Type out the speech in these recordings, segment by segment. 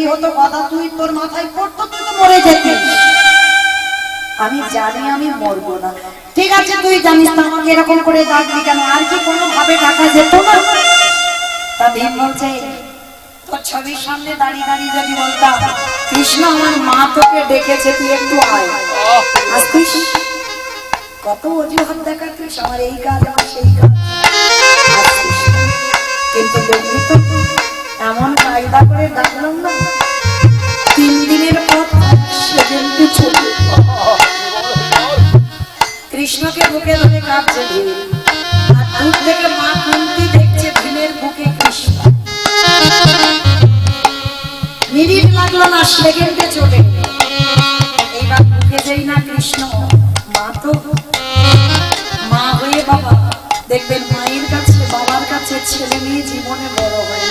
হতো কথা, তুই তোর মাথায় পড়তো, তুই তো মরে যেতিস। আমি জানি আমি মরবো না। ঠিক আছে, তুই জানিস তো আমাকে এরকম করে ডাকবি কেন? আর কি কোনো ভাবে ডাকা যেত না? তা ভীম বলছে, তোর ছবির সামনে দাঁড়িয়ে দাঁড়িয়ে যদি বলতাম, কৃষ্ণ আমার মা তোকে ডেকেছে, তুই একটু আয়, আসতিস? কত অজুহাত দেখাতিস, আমার এই কাজ, আমার সেই কাজ, আসতিস। কিন্তু দেখবি তো এমন কায়দা করে ডাকলাম না, 3 দিনের পথ সে কিন্তু চলে। কৃষ্ণকে বুকে ধরে কাঁদছে ভীম, আর দূর থেকে মা কুন্তি দেখছে ভীমের বুকে কৃষ্ণ। মিনিট লাগলো না, সেকেন্ডে চলে। এইবার বুকে যেই না কৃষ্ণ, মা তো মা হয়ে বাবা, দেখবেন মায়ের কাছে বাবার কাছে ছেলে মেয়ে জীবনে বড় হয়।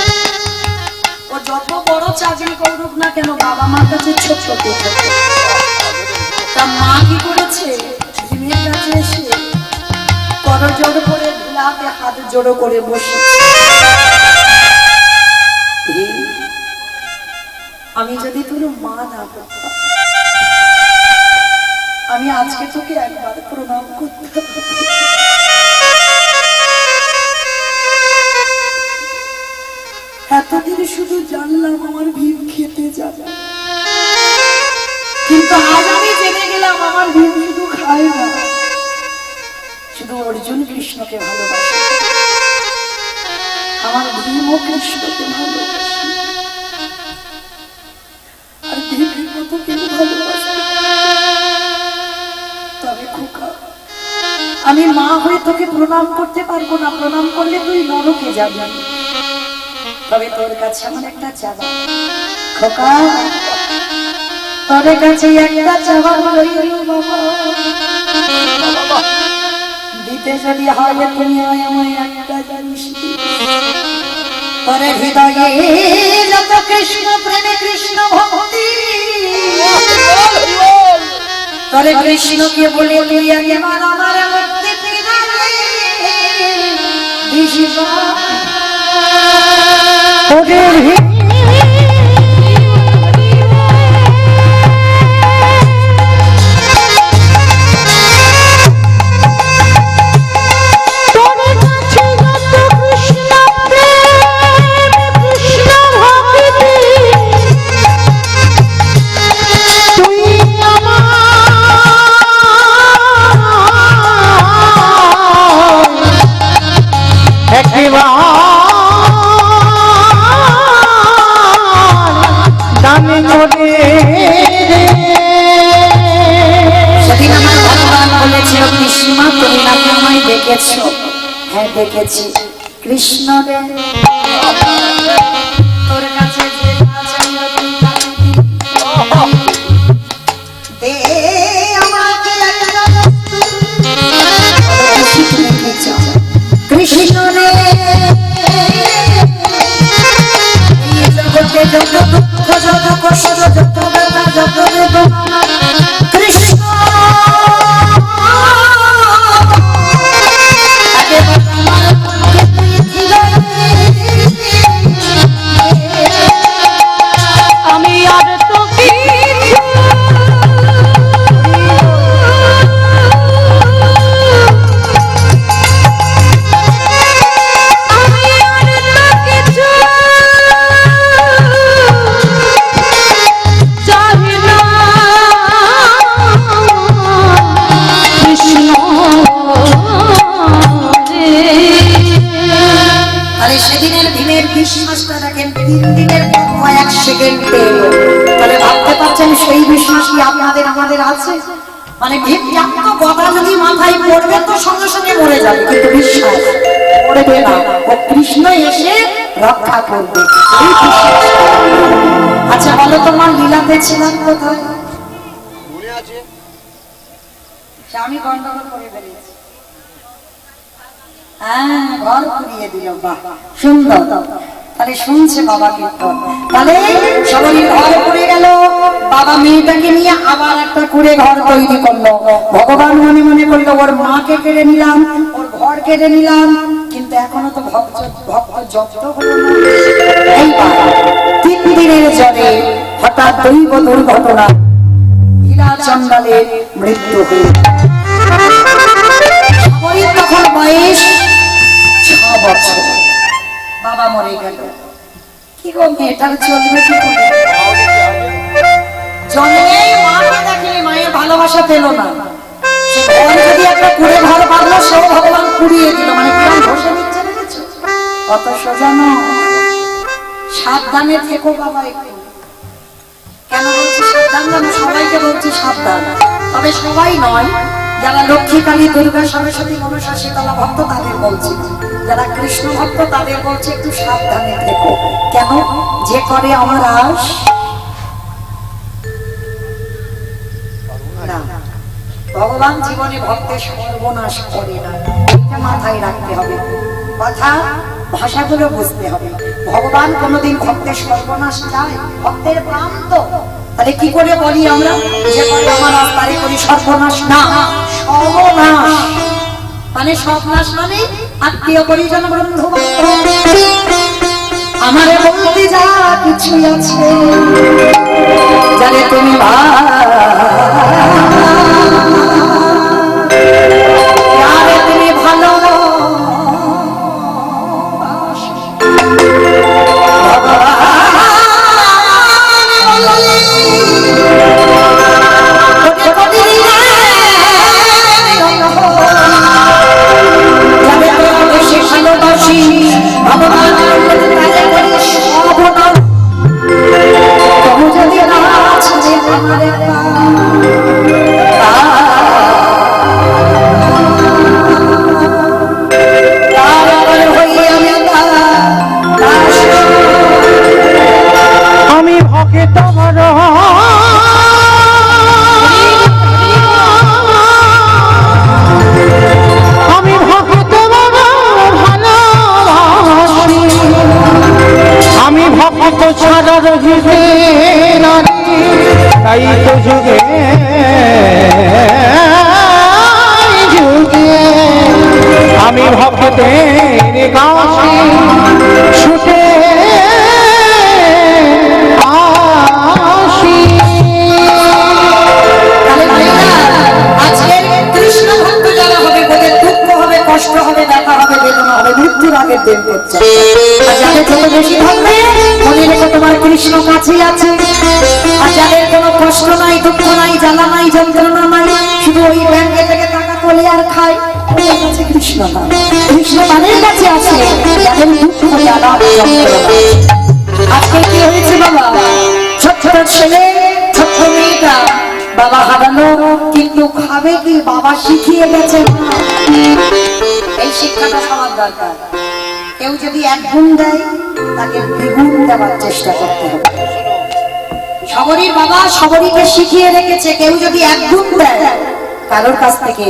ও যত বড় চাকরি করুক না কেন, বাবা মার কাছে ছোট ছোট। তা মা কি করেছে, ভীমের কাছে এসে করজোড় করে ধুলাতে হাত জোড়ো করে বসে, আমি যদি তোর মা না করতাম, আমি আজকে তোকে একবার প্রণাম করতাম। এতদিন শুধু জানলাম আমার ভীম খেতে যাবে, কিন্তু আজ আমি জেনে গেলাম আমার ভীম শুধু খায় না, শুধু অর্জুন কৃষ্ণকে ভালোবাসে। আমার ভীমও কৃষ্ণকে ভালোবাসে, আর ভীমের মতো কেউ ভালোবাসে। তবে খোকা, আমি মা হয়ে তোকে প্রণাম করতে পারবো না, প্রণাম করলে তুই নরকে যাবি। তবে তোর কাছে আমার একটা চাওয়া, খোকা, তোর কাছে একটা চাওয়া রইল বাবা, দিতে যদি হয় তুমি আমায় একটা জিনিস, তোর হৃদয়ে যত কৃষ্ণ প্রেমে কৃষ্ণ ভক্তি, তোর কৃষ্ণকে বলে তুই একবার আমার মুক্তি ফিরালে দিশবা। হ্যাঁ দেখেছি কৃষ্ণ রে, তোর কাছে কৃষ্ণ রে, যত দুঃখ যত কষ্ট যত ব্যথা যত বেদনা, কৃষ্ণ আমি আর তো সেদিনের ভীমের বিশ্বাসটা দেখেন 3 দিনের কয়েক সেকেন্ডে। তাহলে ভাবতে পারছেন সেই বিশ্বাস কি আপনাদের আমাদের আছে? মানে ভীম একটা কথা যদি মাথায় পড়বে তো সঙ্গে সঙ্গে মরে যাবে, কিন্তু বিশ্বাস পড়বে না, ও কৃষ্ণ এসে রক্ষা করবে, এই বিশ্বাস। আচ্ছা বলো, তোমার লীলাতে ছিলাম কোথায়? মনে আছে? আমি গন্ডগোল করে বেরিয়েছি, হ্যাঁ ঘর পুড়িয়ে দিল, বাহ সুন্দর। তাহলে শুনছে বাবা কীর্তন, তাহলে সবাই ঘর পুড়ে গেল, বাবা মেয়েটাকে নিয়ে আবার একটা কুড়ে ঘর তৈরি করলো। ভগবান মনে মনে করলো ওর মাকে কেড়ে নিলাম, ওর ঘর কেড়ে নিলাম, কিন্তু এখনো তো ভক্ত ভক্ত যত হলো না। এইবার 3 দিনের জলে হঠাৎ দৈব দুর্ঘটনা, হীরা চন্দালের মৃত্যু হল। শবরীর তখন বয়স 6 বছর। বাবা মরে গেল। কি গো, মেয়েটার চলবে কি করে? জন্মেই মাকে দেখেনি, মায়ের ভালোবাসা পেল না। সে ঘর যদি একটা কুড়ে ঘর বাঁধলো, সেও ভগবান কুড়িয়ে দিল। মানে কিরম ঘষে নিচ্ছে, দেখেছো? কত সোজা নয়। সাবধানে থেকো বাবা একটু। কেন বলছি সাবধান? জানো, সবাইকে বলছি সাবধান, তবে সবাই নয়। যারা লক্ষ্মী, কালী, দুর্গা, সরস্বতী, মনসা, শীতলা ভক্ত তাদের বলছি, যারা কৃষ্ণ ভক্ত তাদের বলছি একটু সাবধানে থেকো। কেন? যে করে আমার আশ না, ভগবান জীবনে ভক্তের সর্বনাশ করে না। এটা মাথায় রাখতে হবে। কথা ভাষাগুলো বুঝতে হবে। ভগবান কোনোদিন ভক্তের সর্বনাশ চায়? ভক্তের প্রাণ তো। তাহলে কি করে বলি আমরা যে করে আমার আশ তারে করি সর্বনাশ? না, সর্বনাশ মানে সর্বনাশ মানে আত্মীয় পরিজন বন্ধু আমারে বলতে যা কিছু আছে জানে তুমি তুমি ভালো তাই তো যুগে যুগে আমি ভক্তের কাছে ছুটে আসি। আজকের কৃষ্ণ ভক্ত যারা হবে, ওদের দুঃখ হবে, কষ্ট হবে, ব্যথা হবে, বেদনা হবে, মৃত্যুর আগের দিন করছে। আর যাদের যত বেশি থাকবে মনে রেখো তোমার কৃষ্ণ কাছেই আছে। আর যাদের কোনো কষ্ট নাই, দুঃখ নাই, জ্বালা নাই, যন্ত্রণা নাই, শুধু ওই ব্যাংকে থেকে টাকা তোলে আর খায়, ওদের কাছে কৃষ্ণ না। কৃষ্ণ তাদের কাছে আছে যাদের দুঃখ, জ্বালা, যন্ত্রণা। আজকে কি হয়েছে বাবা? ছোট্ট ছেলে, ছোট্ট মেয়েটা বাবা হারালো, কিন্তু খাবে কি? বাবা শিখিয়ে গেছে। এই শিক্ষাটা সবার দরকার। কেউ যদি 1 গুণ দেয়, তাকে 2 গুণ দেওয়ার চেষ্টা করতে হবে। শবরীর বাবা শবরীকে শিখিয়ে রেখেছে, কেউ যদি 1 গুণ দেয় কারোর কাছ থেকে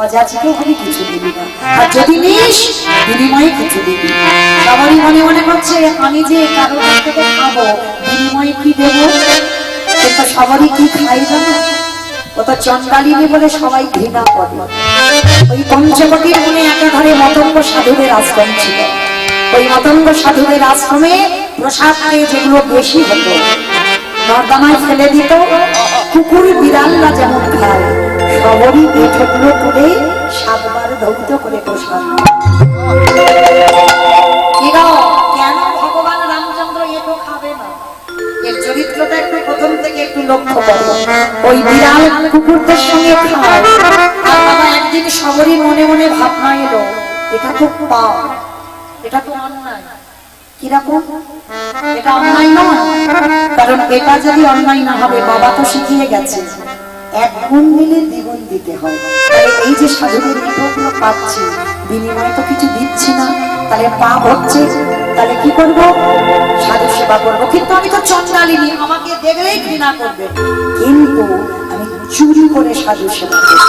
অযাচিত ভাবে কিছু দিবি না, আর যদি নিস বিনিময়ে কিছু দিবি। শবরী মনে মনে করছে আমি যে কারোর কাছ থেকে খাবো, বিনিময়ে কি দেবো? কিন্তু শবরী কি খাই জানো? ও তো চন্ডালিনী বলে সবাই ঘৃণা করে। ওই পঞ্চবটির মনে একাধারে মতঙ্গ সাধুদের আশ্রম ছিল। ওই মতঙ্গ সাধুদের আশ্রমে প্রসাদ খেয়ে যেগুলো বেশি হতো নর্দমায় ফেলে দিত, কুকুর বিড়ালরা যেমন খায়, সবরই পেটগুলো তুলে 7 বার ধৌত করে প্রসাদ। কেন ভগবান রামচন্দ্র এটো খাবে না? এর চরিত্রটা একটু প্রথম থেকে একটু লক্ষ্য করো। ওই বিড়াল কুকুরদের সঙ্গে খায়। আর বাবা একদিন সবরই মনে মনে ভাবনা এলো, এটা তো পাপ, এটা তো অন্যায়। কিরকম? এটা অন্যায় নয়, কারণ এটা যদি অন্যায় না হবে, বাবা তো শিখিয়ে গেছে 1 গুণ দিলে 2 গুণ দিতে হয়। এই যে সাধুদের বিভ্রগুলো পাচ্ছি, বিনিময়ে তো কিছু দিচ্ছি না, তাহলে পাপ হচ্ছে। তাহলে কি করব? সাধু সেবা করবো। কিন্তু আমি তো চন্ডালিনী, আমাকে দেখলেই ঘৃণা করবে। কিন্তু আমি চুরি করে সাধু সেবা করব।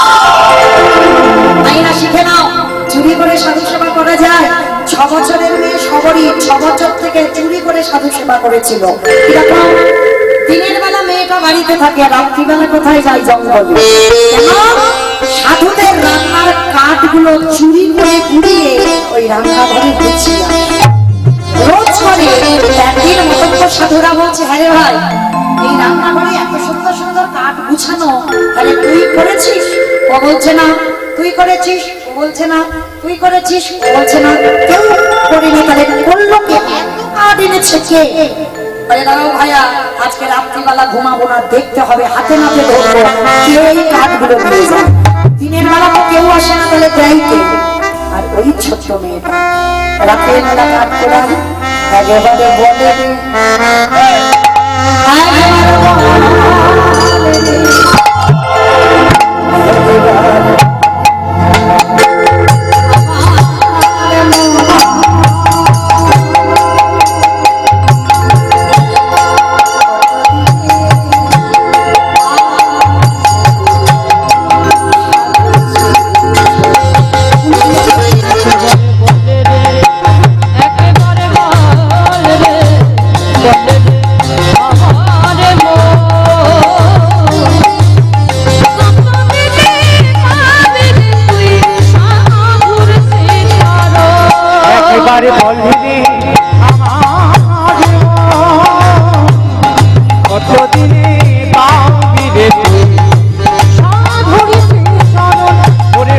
তাই না? শিখে নাও, চুরি করে সাধু সেবা করা যায়। 6 বছরের মেয়ে শবরী 6 বছর থেকে চুরি করে সাধু সেবা করেছিল। কিরকম? দিনের বেলা মেয়েটা বাড়িতে থাকে, রাত্রিবেলা কোথায় যায়? জঙ্গলে। কেন? সাধুদের রান্নার কাঠগুলো চুরি করে কুড়িয়ে ওই রান্নাঘরে গুছিয়ে রোজ করে। একদিন মতঙ্গ সাধুরা বলছে, হ্যাঁ রে ভাই, এই রান্নাঘরে এত সুন্দর সুন্দর কাঠ গুছানো, তাহলে তুই করেছিস? ও বলছে না। তুই করেছিস? ও বলছে না। তুই করেছিস? ও বলছে না। কেউ করিনি। তাহলে করলো কে? এত কাঠ এনেছে কে? বলে, দাঁড়াও ভাইয়া, আজকে রাত্রিবেলা ঘুমাবো না, দেখতে হবে, হাতে নাতে ধরবো কে এই কাঠগুলো নিয়ে যায়। দিনের বেলা তো কেউ আসে না, তাহলে দেয় কে? আর ওই ছোট্ট মেয়েটা রাতের বেলা কাঠ করা একেবারে বলে একেবারে বললি রে আমার কতদিনে পাবি রে তুই সাধুর চরণ ওরে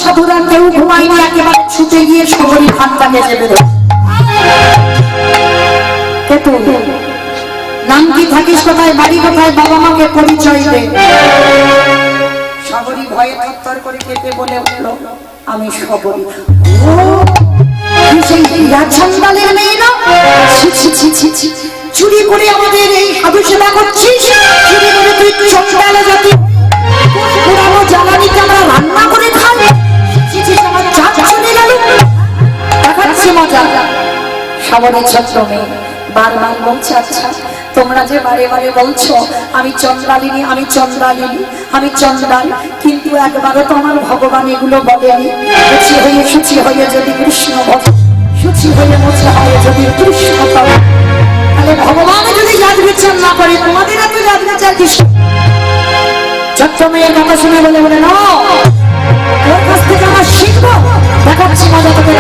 সাধুরা কেউ ঘুমায়নি, একেবারে ছুটে গিয়ে শহরী খানটা গেছে বেরো। নাম কি, থাকিস কোথায়, বাড়ি কোথায়, বাবা মাকে পরিচয় দে। শহরী ভয়ে থরথর করে কেঁপে বলে উঠলো, আমি শহরী। ও সেই রাজচন্দালের মেয়ে না? ছি ছি ছি ছি ছি, চুরি করে আমাদের এই সাধু সেবা করছিস? চুরি করে তুই চন্দালে জাতি পুরানো জ্বালানিকে আমরা রান্না করে খাই? মজা। সবারই ছোট্ট মেয়ে বারবার বলছে, আচ্ছা তোমরা যে বারে বারে বলছো আমি চন্দ্রালিনী, আমি চন্দ্রালিনী, আমি চন্দ্রাল, কিন্তু একবারও তো আমার ভগবান এগুলো বলেনি। শুচি হয়ে যদি কৃষ্ণ ভক্ত, শুচি হয়ে মোছা হয় যদি কৃষ্ণ পাবে, তাহলে ভগবান যদি জাত বিচার না করে তোমাদের এত জাত বিচার কৃষ্ণ। ছোট্ট মেয়ের কথা শুনে বলে বলে না, ওর কাছ থেকে আমার শিখবো, দেখাচ্ছি মজা তোকে।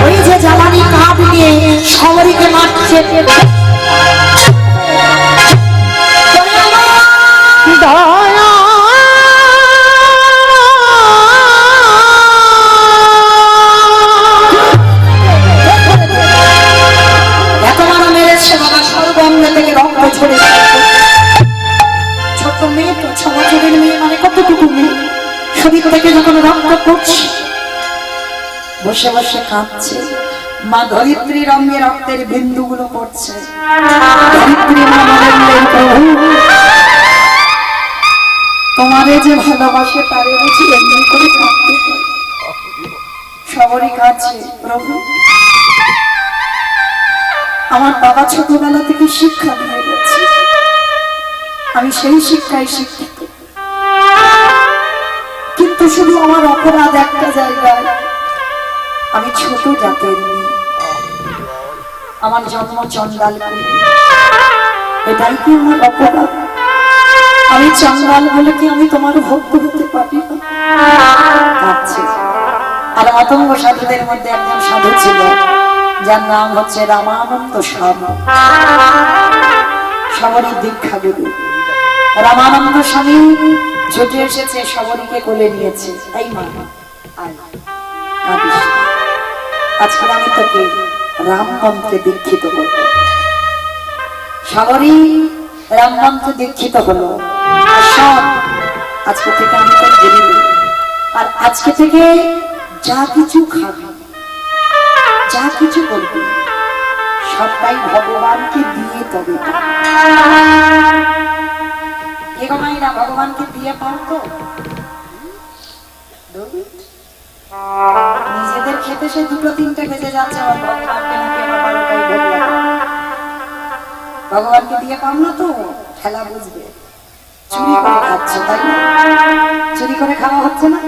ওই যে জ্বালানি কাঠ নিয়ে শহরীকে মারছে, এত মারা মেরেছে বাবা, সর্বঙ্গ থেকে রক্ত ছড়ে। ছোট্ট মেয়ে তো, 6 বছরের মেয়ে, মানে কতটুকু মেয়ে, শরীর থেকে যখন রক্ত পড়ছে বসে বসে কাঁদছে। মা ধরিত্রী রঙে রক্তের বিন্দুগুলো পড়ছে। ধরিত্রী মা বললেন, প্রভু তোমারে যে ভালোবাসে তারে বুঝি এমনি করে কাঁদতে পারে? সবারই কাছে প্রভু, আমার বাবা ছোটবেলা থেকে শিক্ষা দিয়ে গেছে, আমি সেই শিক্ষায় শিক্ষিত, কিন্তু শুধু আমার অপরাধ একটা জায়গায়, আমি ছোট জাতের মেয়ে, আমার জন্ম চন্ডালপুর, এটাই কি আমার অপরাধ? আমি চন্ডাল বলে কি আমি তোমার ভক্ত হতে পারি না? আর মাতঙ্গ সাধুদের মধ্যে একজন সাধু ছিল যার নাম হচ্ছে রামানন্দ স্বামী, সবারই দীক্ষা গুরু। রামানন্দ স্বামী ছুটে এসেছে, সবারীকে কোলে নিয়েছে, এই মা আজকে আমি তোকে রাম মন্ত্রে দীক্ষিত করব। সাগরী রাম মন্ত্রে দীক্ষিত হলো। আজকে থেকে আমি তোর জেনে নিই, আর আজকে থেকে যা কিছু খাবি, যা কিছু করবি, সবটাই ভগবানকে দিয়ে তবে। না ভগবানকে দিয়ে পারতো? নিজেদের খেতে সে 2-3টে বেজে যাচ্ছে, আমার ভগবানকে নাকি আমার 12টায় ভোগ লাগে। ভগবানকে দিয়ে পাম না তো খেলা বুঝবে। চুরি করে খাচ্ছ তাই না? চুরি করে খাওয়া হচ্ছে না?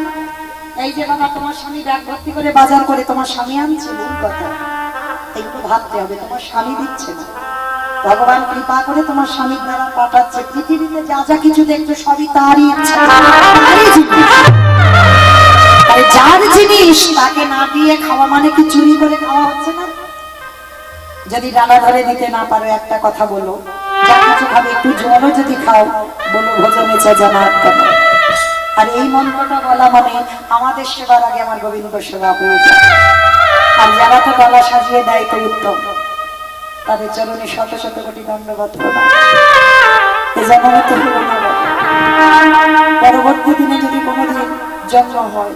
এই যে বাবা তোমার স্বামী ব্যাগ ভর্তি করে বাজার করে তোমার স্বামী আনছে, ভুল কথা। একটু ভাবতে হবে, তোমার স্বামী দিচ্ছে না, ভগবান কৃপা করে তোমার স্বামীর দ্বারা পাঠাচ্ছে। পৃথিবীতে যা যা কিছু দেখছো সবই তারই ইচ্ছা, তারই জিনিস। আর যার জিনিস তাকে না দিয়ে খাওয়া মানে কি চুরি করে খাওয়া হচ্ছে না? যদি ডালা ধরে দিতে না পারো একটা কথা বলো, যা কিছু খাবে একটু জলও যদি খাও বলো ভোজনে জানা। আর এই মন্ত্রটা বলা মানে আমাদের সেবার আগে আমার গোবিন্দ সেবা হয়ে যায়। আর যারা তো গলা সাজিয়ে দেয় তো উত্তম, তাদের চরণে শত শত কোটি দণ্ডবত প্রণাম। পরবর্তী দিনে যদি কোনোদিন জন্ম হয়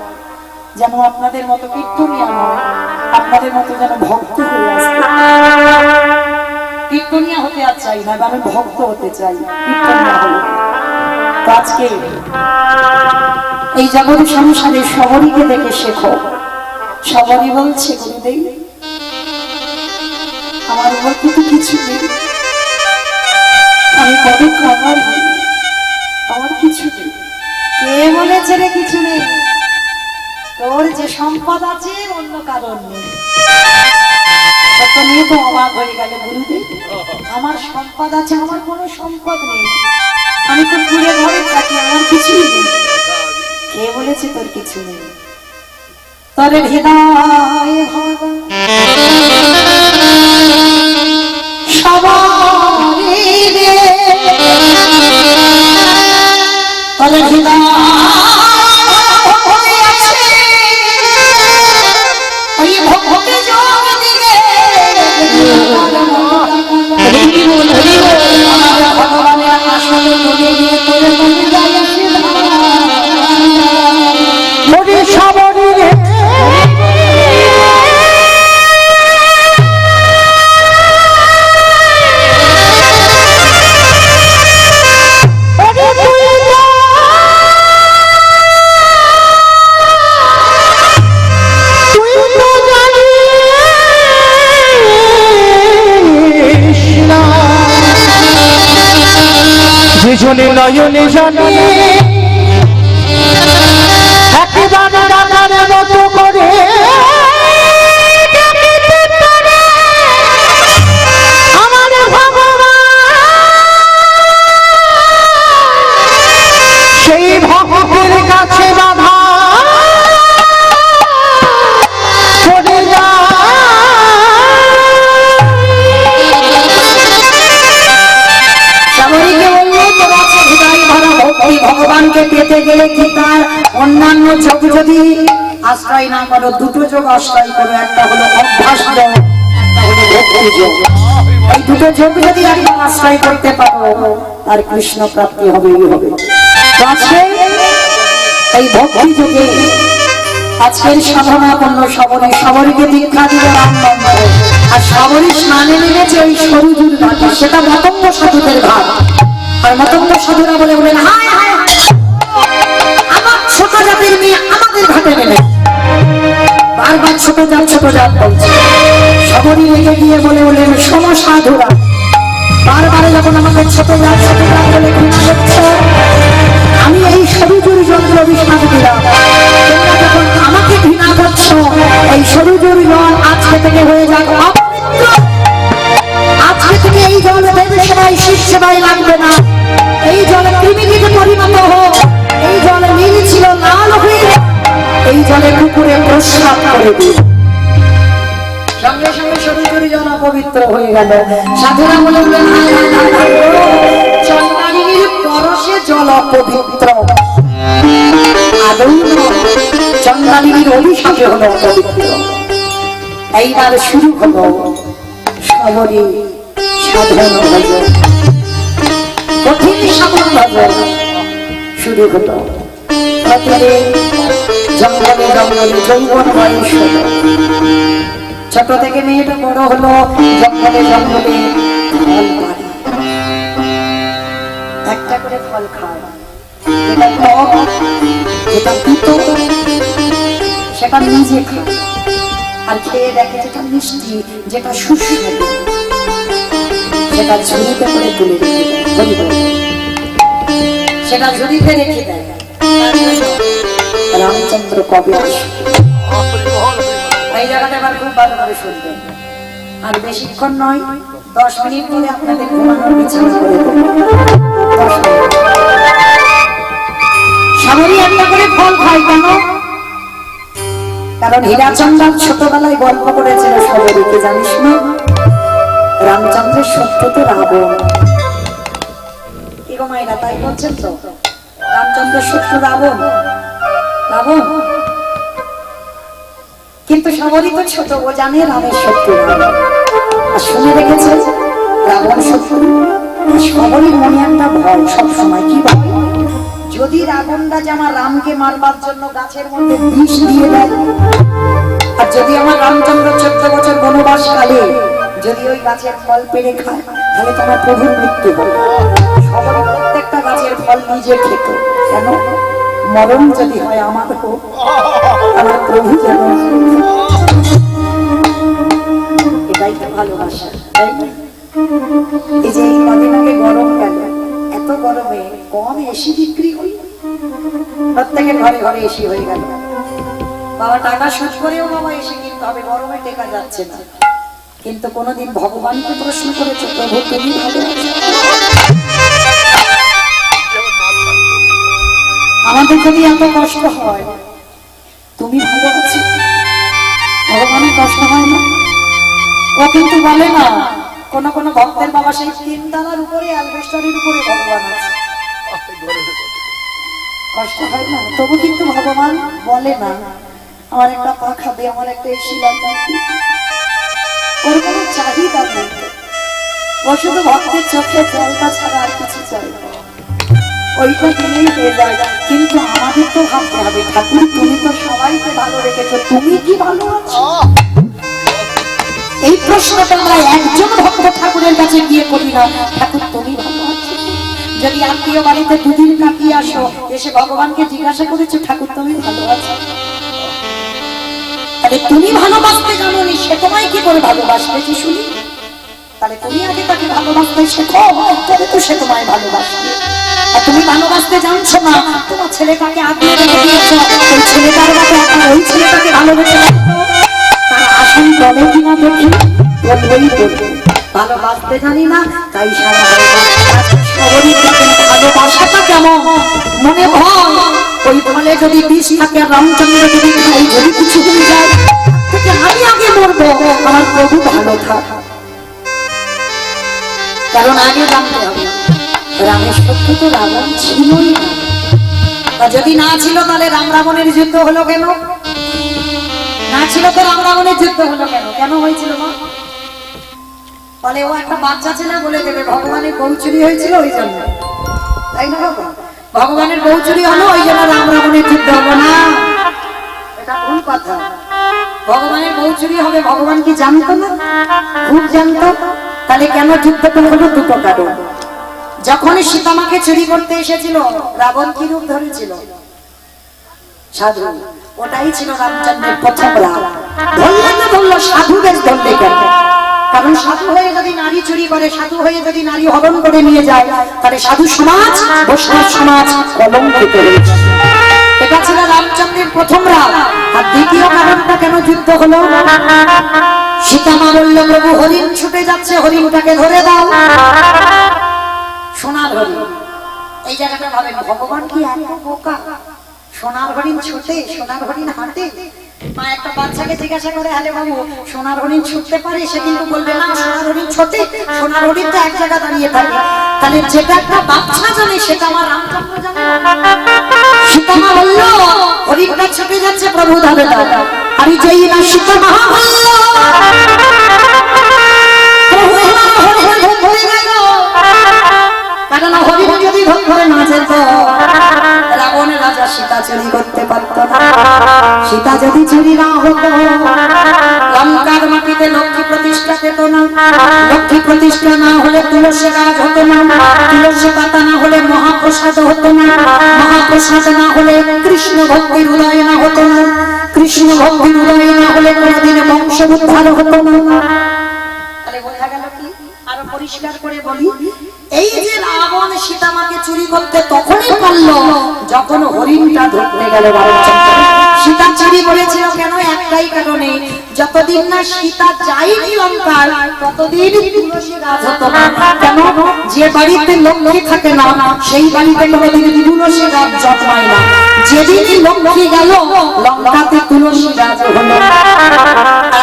যেন আপনাদের মতো কীর্তনিয়া হয়, আপনাদের মতো যেন ভক্ত হয়ে আসে। কীর্তনিয়া হতে আর চাই না, আমি ভক্ত হতে চাই, কীর্তনিয়া হলে। তো আজকে এই জগৎ সংসারে সবরীকে দেখে শেখো। সবরী বলছে গুরুদেব আমার বলতে তো কিছু নেই, আমি কত খাবার আমার কিছু নেই। কে বলেছে রে কিছু নেই? তোর যে সম্পদ আছে অন্য কারণ নেই। কত নিয়ে তো অবাক হয়ে গেল গুরুদেব, আমার সম্পদ আছে, আমার কোনো সম্পদ নেই, আমি তো ঘুরে ঘরে থাকি, আমার কিছুই নেই। কে বলেছে তোর কিছু নেই? তোর হৃদয় তোর হৃদয় ওই ভক্তি যোগ দিলে ভগবানের আসলে তুলে নিয়ে তোরে তুলে যায় সবরী রে জনে নয়নে জানে একেবারে রাধার মতো করে আমার ভগবান সেই ভক্তের কাছে বাধা চলে যায়। ভগবানকে পেতে গেলে কি তার অন্যান্য যোগ যদি আশ্রয় না করো, দুটো যোগ আশ্রয় করো, একটা হলো অভ্যাস যোগ, একটা হলো ভক্তি যোগ। এই দুটো যোগ যদি একবার আশ্রয় করতে পারো তার কৃষ্ণ প্রাপ্তি হবেই হবে। আজকে এই ভক্তি যোগে আজকের সাধনাপন্ন সবরী, সবরীকে দীক্ষা দিলে রাম মন্ত্র। আর সবরী স্নানে নেমেছে ওই সরুজুর ঘাটে, সেটা মতঙ্গ সাধুদের ঘাট। আর মতঙ্গ সাধুরা বলে বলেন হায় হায় আমার ছোট জাতের মেয়ে আমাদের ঘাটে নেমে, বারবার ছোট জাত বলছে। সবরী রেখে গিয়ে বলে বলেন শোনো সাধুরা, বারবার যখন আমাদের ছোট জাত বলে ঘৃণা করছে, আমি এই সরুজুর যন্ত্র বিশ্বাস দিলাম, তোমরা যখন আমাকে ঘৃণা করছো এই সরুজুর জল আজকে থেকে হয়ে যাক অপবিত্র। আজকে থেকে এই জল দেব সেবাই শিব সেবাই লাগবে না, এই জলে কৃমিতে পরিণত হোক, এই জলে নীল ছিল লাল হয়ে, এই জলে কুকুরে প্রস্রাব করে দিই। সঙ্গে সঙ্গে সরুজুর জল অপবিত্র হয়ে গেল। সাধুরা বলে চন্দ্রাণীর পরশে জল অপবিত্র, আদৌ চন্দ্রাণীর অভিশাপে হলো অপবিত্র। এইবার শুরু হলো সবরী সাধন ভজন, কঠিন সাধন ভজন শুরু হলো। জঙ্গলে জঙ্গলে যৌবনময় ছিল, ছোট থেকে মেয়েটা বড় হলো জঙ্গলে জঙ্গলে ফল পাড়ে, একটা করে ফল খায়, যেটা টক যেটা তিতো সেটা নিজে খায়, আর খেয়ে দেখে যেটা মিষ্টি যেটা সুস্বাদু সেটা ঝুড়িতে করে তুলে রেখে দেয়। বলি বলি। সেটা ঝুড়িতে রেখে দেয়। রামচন্দ্র কবে আসবে এই জায়গাটা এবার খুব ভালো করে শুনবেন। আর বেশিক্ষণ নয়, 10 মিনিট পরে আপনাদের ঘুমানোর বিছানা করে দেব। 10 মিনিট। সবারই একটা করে ফল খায় কেন? কারণ হীরাচন্দ্র ছোটবেলায় গল্প করেছিল সবারীকে, জানিস না? রামচন্দ্রের শত্রু তো রাবণ। কি গো মায়েরা, তাই বলছেন তো? রামচন্দ্রের শত্রু রাবণ। রাবণ কিন্তু সবারই তো ছোট, ও জানে রামের শত্রু রাবণ। আর শুনে রেখেছে রাবণ শত্রু। সবারই মনে একটা ভয় সবসময়, কি ভয়? যদি রাবণরা যে আমার রামকে মারবার জন্য গাছের মধ্যে বিষ দিয়ে দেয়, আর যদি আমার রামচন্দ্র 14 বছর বনবাস কালে যদি ওই গাছের ফল পেড়ে খায়, তাহলে তোমার প্রভুর মৃত্যু হবে। সবাই প্রত্যেকটা গাছের ফল নিজে খেত। কেন? মরণ যদি হয় আমার হোক, আমার প্রভু যেন। এটাই তো ভালোবাসা, তাই না? এই যে কদিন আগে গরম গেল, এত গরমে কম এসি বিক্রি হল, প্রত্যেকের ঘরে ঘরে এসি হয়ে গেল। বাবা টাকা শোধ করেও বাবা এসি কিনতে হবে, গরমে টেকা যাচ্ছে না। কিন্তু কোনোদিন ভগবানকে প্রশ্ন করেছে, প্রভু তুমি ভালো আছো? আমাদের যদি এত কষ্ট হয়, তুমি ভালো আছো? ভগবানের কষ্ট হয় না? ও কিন্তু বলে না। কোন কোন ভক্তের বাবা সেই 3 তলার উপরে অ্যালবেস্টারের উপরে ভগবান আছে, কষ্ট হয় না? তবু কিন্তু ভগবান বলে না আমার একটা পাখা দে, আমার একটা এসি লাগবে। ওর কোনো চাহিদা নেই, ও শুধু ভক্তের চোখে জলটা ছাড়া আর কিছু চাই না। ওইটা দিলেই হয়ে যায়। কিন্তু আমাদের তো ভাবতে হবে, ঠাকুর তুমি তো সবাইকে ভালো রেখেছো, তুমি কি ভালো আছো? এই প্রশ্নটা আমরা একজন ভক্ত ঠাকুরের কাছে গিয়ে করি না, ঠাকুর তুমি ভালো আছো? যদি আত্মীয় বাড়িতে 2 দিন কাটিয়ে আসো, এসে ভগবানকে জিজ্ঞাসা করেছো ঠাকুর তুমি ভালো আছো? তাহলে তুমি ভালোবাসতে জানো নি, সে তোমায় কি করে ভালোবাসবে যে শুনি? তাহলে তুমি আগে তাকে ভালোবাসতে শেখো, তবে তো সে তোমায় ভালোবাসবে। আর তুমি ভালোবাসতে জানছো না, তোমার ছেলেটাকে আগিয়ে রেখে দিয়েছো, ওই ছেলেটার মতো ওই ছেলেটাকে ভালোবেসে তার আসল বলে কিনা দেখি, বলবেই বলবে ভালোবাসতে জানি না, তাই সারা ভালোবাসাটা কেমন মনে হয়? ওই ফলে যদি বিষ থাকে, রামচন্দ্র যদি খাই, যদি কিছু হয়ে যায়, আমি আগে মরবো, আমার প্রভু ভালো থাক। কারণ আগে জানতে হবে রামের শত্রু তো রাবণ ছিলই না। যদি না ছিল তাহলে রাম রাবণের যুদ্ধ হলো কেন? না ছিল তো রাম রাবণের যুদ্ধ হলো কেন? কেন হয়েছিল মা? বলে ও একটা বাচ্চা ছেলে, বলে দেবে ভগবানের বউ চুরি হয়েছিল ওই জন্য, তাই না বাবা? ভগবানের বউ চুরি হলো ওই জন্য রাম রাবণের যুদ্ধ হলো না, এটা ভুল কথা। ভগবানের বউ চুরি হবে ভগবান কি জানতো না? খুব জানতো। তাহলে কেন যুদ্ধটা হলো? 2টো কারণ। যখন সীতামাকে চুরি করতে এসেছিল, রাবণ কি রূপ ধরেছিল? সাধু। ওটাই ছিল রামচন্দ্রের প্রথম রাগ। ধরলো সাধু বেশ ধরলে কেন? কারণ সাধু হয়ে যদি নারী চুরি করে, সাধু হয়ে যদি নারী হরণ করে নিয়ে যায়, তাহলে সাধু সমাজ, বৈষ্ণব সমাজ কলঙ্কিত হয়েছে। এটা ছিল রামচন্দ্রের প্রথম রাগ। আর দ্বিতীয় কারণটা কেন যুদ্ধ হলো? সীতামা বলল প্রভু হরিণ ছুটে যাচ্ছে, হরিণটাকে ধরে দাও। সোনার হরিণ। এই জায়গাটা ভাবেন ভগবান কি এত বোকা? সোনার হরিণ ছুটে, সোনার হরিণ হাঁটে। মা একটা বাচ্চাকে জিজ্ঞাসা করে, আরে বাবু সোনার হরিণ ছুটতে পারে? সে কিন্তু বলবে না সোনার হরিণ ছোটে, সোনার হরিণ তো এক জায়গা দাঁড়িয়ে থাকে। তাহলে যেটা একটা বাচ্চা জানে সেটা আমার রামচন্দ্র জানে। সীতামা বলল হরিণটা ছুটে যাচ্ছে, প্রভু ধরে দাও। আমি যেই না সীতামা কারণ হরিণ যদি ধরে না যেত, রাবণের রাজা সীতা চুরি করতে পারত না। সীতা যদি চুরি না হতো, লঙ্কার মাটিতে লক্ষ্মী প্রতিষ্ঠা পেত না। লক্ষ্মী প্রতিষ্ঠা না হলে তুলসী গাছ হতো না। তুলসী পাতা না হলে মহাপ্রসাদ হতো না। মহাপ্রসাদ না হলে কৃষ্ণ ভক্তির উদয় না হতো না। কৃষ্ণ ভক্তির উদয় না হলে কোনদিন বংশ উদ্ধার হতো না। তাহলে বোঝা গেল কি? আরো পরিষ্কার করে বলি, এই যে রাবণ সীতামাকে চুরি করতে তখনই পারলো যখন হরিণটা ধরতে গেল রামচন্দ্র। সীতা চুরি করেছিল কেন? একটাই কারণে, যতদিন না সীতা যায়নি লঙ্কার ততদিন তুলসী গাছ হতো না। কেন? যে বাড়িতে লক্ষ্মী থাকে না সেই বাড়িতে কোনোদিন তুলসী গাছ জন্মায় না। যেদিনই লক্ষ্মী গেল লঙ্কাতে তুলসী গাছ হলো।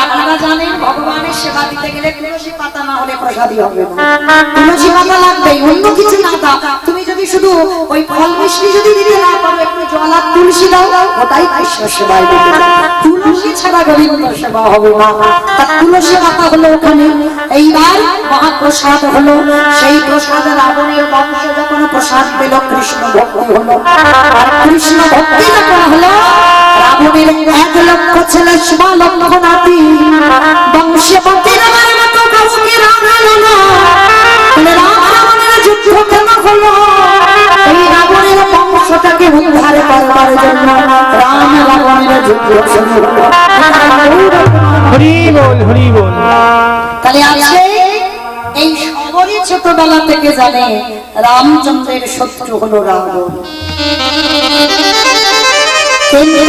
আপনারা জানেন ভগবানের সেবা দিতে গেলে তুলসী পাতা না হলে প্রসাদী হবে না। তুলসী পাতা লাগবে, অন্য কিছু না দাও। তুমি যদি শুধু ওই ফল মিষ্টি যদি দিতে না পারো, একটু জল আর তুলসী দাও, ওটাই কৃষ্ণ সেবায় দিতে। তুলসী ছাড়া গোবিন্দ সেবা হবে না। তার তুলসী পাতা হলো ওখানে। এইবার মহাপ্রসাদ হলো, সেই প্রসাদে রাবণের বংশ যখন প্রসাদ পেল কৃষ্ণ ভক্তি হলো। আর কৃষ্ণ ভক্তি যখন হলো, রাবণের 1 লক্ষ ছেলে 1 লক্ষ নাতি বংশে প্রতিরামের মতো কাউকে রাখালো না। রাবণের যুদ্ধ কেন হলো? এই রাবণের বংশটাকে উদ্ধার করবার জন্য রাম রাবণের যুদ্ধ শুরু হলো। হরি বল, হরি বল। তাহলে আজকে এই সবরই ছোটবেলা থেকে জানে রামচন্দ্রের শত্রু হলো রাবণ। কিন্তু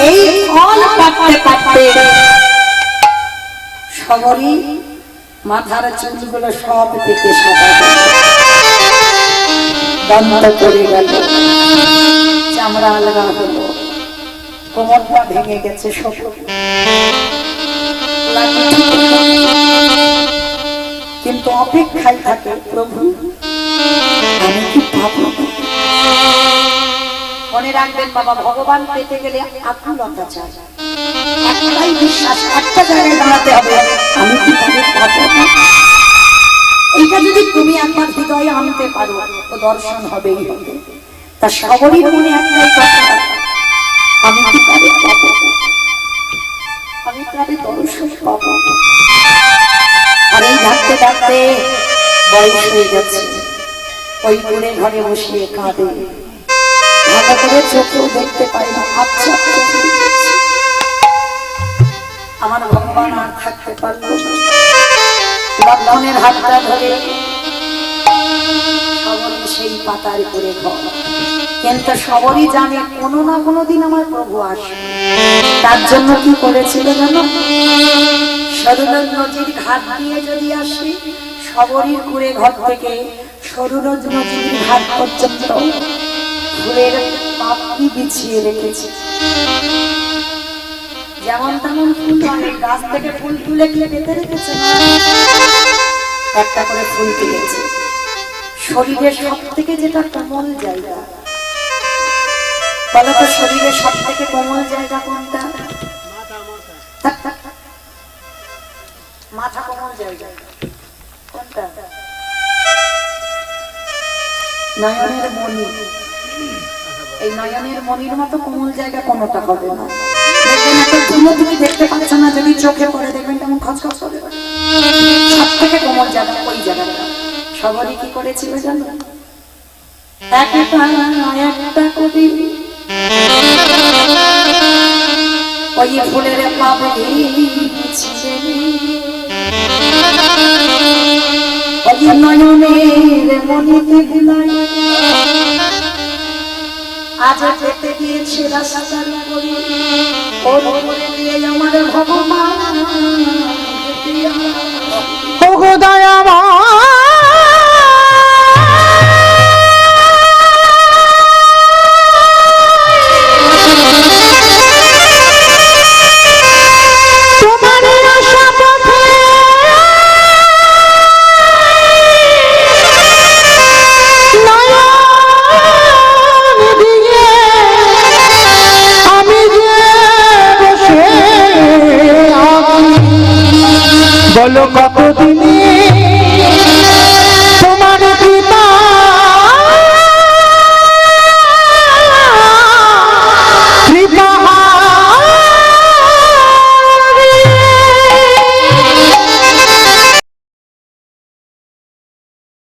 এই ফল কাটতে কাটতে সবরই মাথার চুলগুলো সব থেকে সাদা দন্ত করে গেল, চামড়া আলগা হলো, কোমরটা ভেঙে গেছে সব। কিন্তু অপেক্ষায় থাকে, প্রভু আমি কি পাবো? মনে রাখবেন বাবা, ভগবান পেতে গেলে আকুলতা চাই, একটাই বিশ্বাস, একটা জায়গায় দাঁড়াতে হবে, আমি কি পাবো? এইটা যদি তুমি একবার হৃদয়ে আনতে পারো তো দর্শন হবেই হবে। তা সবরই মনে একটাই কথা, আমি কি পাবো? আমি তাদের দর্শন পাবো। আর এই ডাকতে ডাকতে বয়স হয়ে গেছে, ওই দূরে ঘরে বসিয়ে কাঁদে, ভালো করে চোখেও দেখতে পাই না। আচ্ছা আমার ভগবান আর থাকতে পারলো না। লক্ষ্মণের হাতটা ধরে সবরই সেই পাতার উপরে ঘর। কিন্তু সবরই জানে কোনো না কোনো দিন আমার প্রভু আসবে। তার জন্য কি করেছিল জানো? সরুরজ নদীর ঘাট দিয়ে যদি আসে, সবরীর কুড়ে ঘর থেকে সরুরজ নদীর ঘাট পর্যন্ত ফুলের পাপড়ি বিছিয়ে রেখেছে। যেমন তেমন ফুল নয়, গাছ থেকে ফুল তুলে পেতে রেখেছে, একটা করে ফুল তুলেছে। শরীরের সব থেকে যেটা কোমল জায়গা, বলতো শরীরের সব থেকে কোমল জায়গা কোনটা? মাথা কোমল জায়গা কোনটা? নয়নের মণি। এই নয়নের মণির মতো কোমল জায়গা কোনটা হবে না। দেখবেন একটা ধুলো তুমি দেখতে পাচ্ছ না, যদি চোখে পড়ে দেখবেন তেমন খচখচ করে। সব থেকে কোমল জায়গা ওই জায়গাটা। সবরই কি করেছিল জানো? একটা কবি ওই ফুলের পাপড়ি ওই নয়নের মণি দেখলাই, আজ পেতে দিয়েছে রাস্তারি করি, ওর করে দিয়ে আমার ভগবান ওগো দয়াময়, বলো কতদিন